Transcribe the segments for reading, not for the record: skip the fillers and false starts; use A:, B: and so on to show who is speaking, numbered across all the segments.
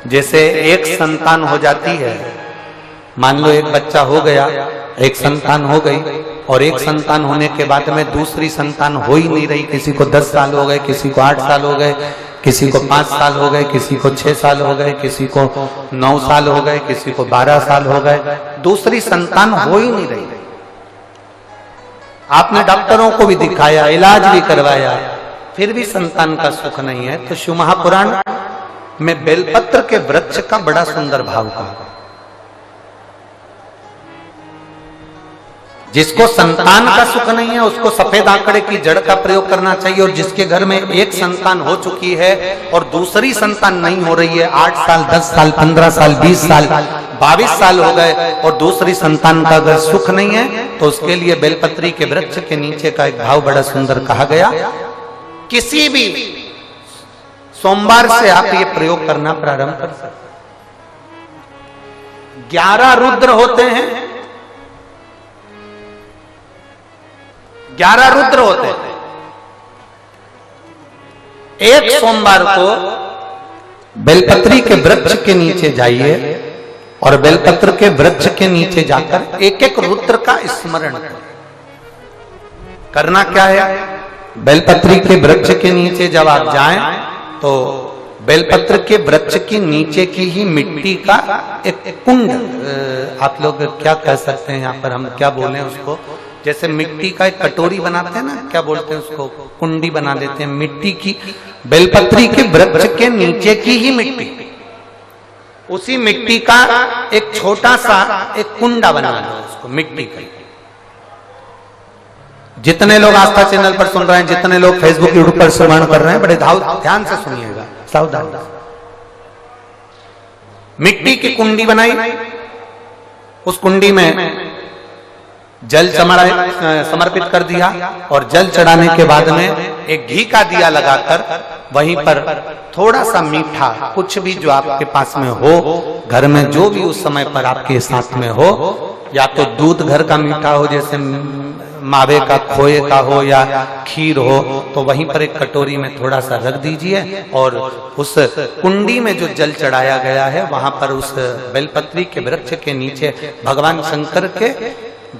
A: जैसे एक संतान हो जाती है, मान लो एक बच्चा हो गया, एक संतान हो गई, और एक संतान होने के बाद में दूसरी संतान हो ही नहीं रही। किसी को 10 साल हो गए, किसी को 8 साल हो गए, किसी को 5 साल हो गए, किसी को 6 साल हो गए, किसी को 9 साल हो गए, किसी को 12 साल हो गए, दूसरी संतान हो ही नहीं रही। आपने डॉक्टरों को भी दिखाया, इलाज भी करवाया, फिर भी संतान का सुख नहीं है। तो शिव महापुराण में बेलपत्र के वृक्ष का बड़ा सुंदर भाव कहा। जिसको संतान का सुख नहीं है उसको सफेद आंकड़े की जड़ का प्रयोग करना चाहिए, और जिसके घर में एक संतान हो चुकी है और दूसरी संतान नहीं हो रही है, 8 साल, 10 साल, 15 साल, 20 साल, 22 साल हो गए और दूसरी संतान का अगर सुख नहीं है, तो उसके लिए बेलपत्री के वृक्ष के नीचे का एक भाव बड़ा सुंदर कहा गया। किसी भी सोमवार से आप ये प्रयोग करना प्रारंभ कर सकते। 11 रुद्र होते हैं, 11 रुद्र होते हैं। एक सोमवार को बेलपत्री के वृक्ष के नीचे जाइए और बेलपत्र के वृक्ष के नीचे जाकर एक एक रुद्र का स्मरण करें। करना क्या है, बेलपत्री के वृक्ष के नीचे जब आप जाएं तो बेलपत्र के वृक्ष के नीचे की ही मिट्टी का एक कुंड, आप लोग क्या कह सकते हैं, यहाँ पर हम क्या बोले उसको, जैसे मिट्टी का एक कटोरी बनाते हैं ना, क्या बोलते हैं उसको, कुंडी बना देते हैं मिट्टी की। बेलपत्री के वृक्ष के नीचे की ही मिट्टी, उसी मिट्टी का एक छोटा सा एक कुंडा बना दो उसको मिट्टी का। जितने लोग आस्था चैनल पर सुन रहे हैं, जितने लोग फेसबुक यूट्यूब पर श्रवण कर रहे हैं, बड़े ध्यान से सुनिएगा, सावधान। मिट्टी की कुंडी बनाई, उस कुंडी में जल समर्पित कर दिया, और जल चढ़ाने के बाद में एक घी का दिया लगाकर वहीं पर थोड़ा सा मीठा, कुछ भी जो आपके पास में हो, घर में जो भी उस समय पर आपके साथ में हो, या तो दूध घर का मीठा हो, जैसे मावे का, खोए का हो, या खीर हो, तो वहीं पर एक कटोरी में थोड़ा सा रख दीजिए, और उस कुंडी में जो जल चढ़ाया गया है वहां पर उस बेलपत्री के वृक्ष के नीचे भगवान शंकर के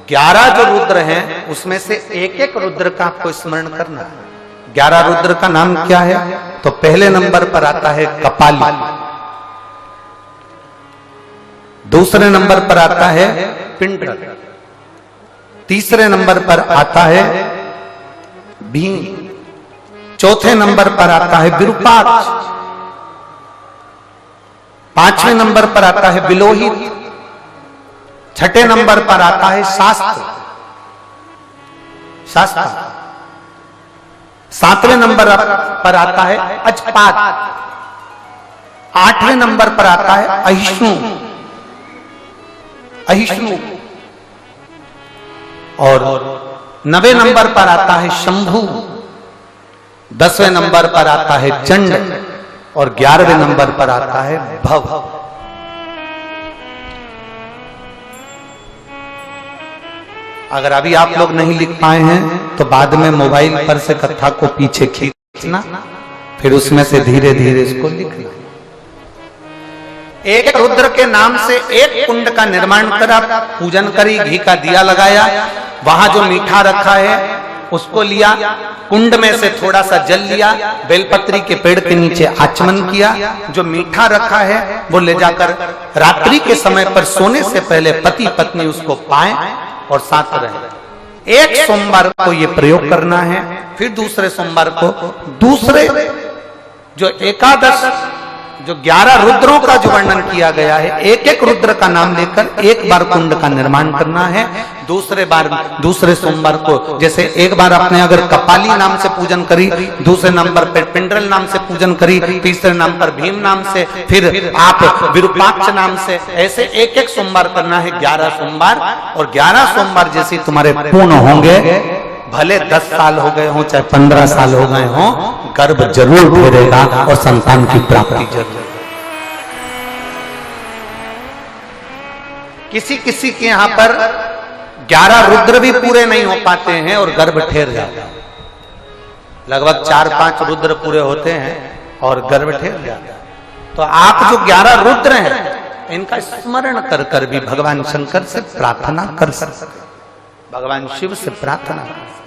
A: 11 जो रुद्र हैं उसमें से एक एक रुद्र का आपको स्मरण करना है। 11 रुद्र का नाम क्या है, तो पहले नंबर पर आता है कपाली, दूसरे नंबर पर आता है पिंडर, तीसरे नंबर पर आता है भीम, चौथे नंबर पर आता है विरूपाक्ष, 5वें नंबर पर आता है बिलोहित, 6ठे नंबर पर आता है शास्त्र, 7वें नंबर पर आता है अजपात, 8वें नंबर पर आता है अहिष्णु, और 9वें नंबर पर आता है शंभु, 10वें नंबर पर आता है चंड, और 11वें नंबर पर आता है भव। अगर अभी आप लोग नहीं लिख पाए हैं तो बाद में मोबाइल पर से कथा को पीछे खींचना, फिर उसमें से धीरे धीरे इसको लिखना। एक रुद्र के नाम से एक कुंड का निर्माण करा, पूजन करी, घी का दिया लगाया, वहां जो मीठा रखा है उसको लिया, कुंड में से थोड़ा सा जल लिया, बेलपत्री के पेड़ के नीचे आचमन किया, जो मीठा रखा है वो ले जाकर रात्रि के समय पर सोने से पहले पति पत्नी उसको पाएं और साथ रहे। एक सोमवार को ये प्रयोग करना है, फिर दूसरे सोमवार को दूसरे जो एकादश, जो 11 रुद्रों का जो वर्णन किया गया है, एक एक रुद्र का नाम लेकर एक बार कुंड का निर्माण करना है। दूसरे सोमवार को, जैसे एक बार आपने अगर कपाली नाम से पूजन करी, दूसरे नंबर पर पिंडरल नाम से पूजन करी, तीसरे नाम पर भीम नाम से, फिर आप विरूपाक्ष नाम से, ऐसे एक एक सोमवार करना है, 11 सोमवार। और 11 सोमवार जैसे तुम्हारे पूर्ण होंगे, भले 10 साल हो गए हो चाहे 15 साल हो गए हो, गर्भ जरूर फेरेगा और संतान की प्राप्ति जरूर। किसी किसी के यहाँ पर 11 रुद्र भी पूरे नहीं हो पाते हैं और गर्भ ठेर जाता है। लगभग 4-5 रुद्र पूरे होते हैं और गर्भ ठेर जाता है। तो आप जो 11 रुद्र हैं इनका स्मरण कर कर भी भगवान शंकर से प्रार्थना कर सकते, भगवान शिव से प्रार्थना कर सकते।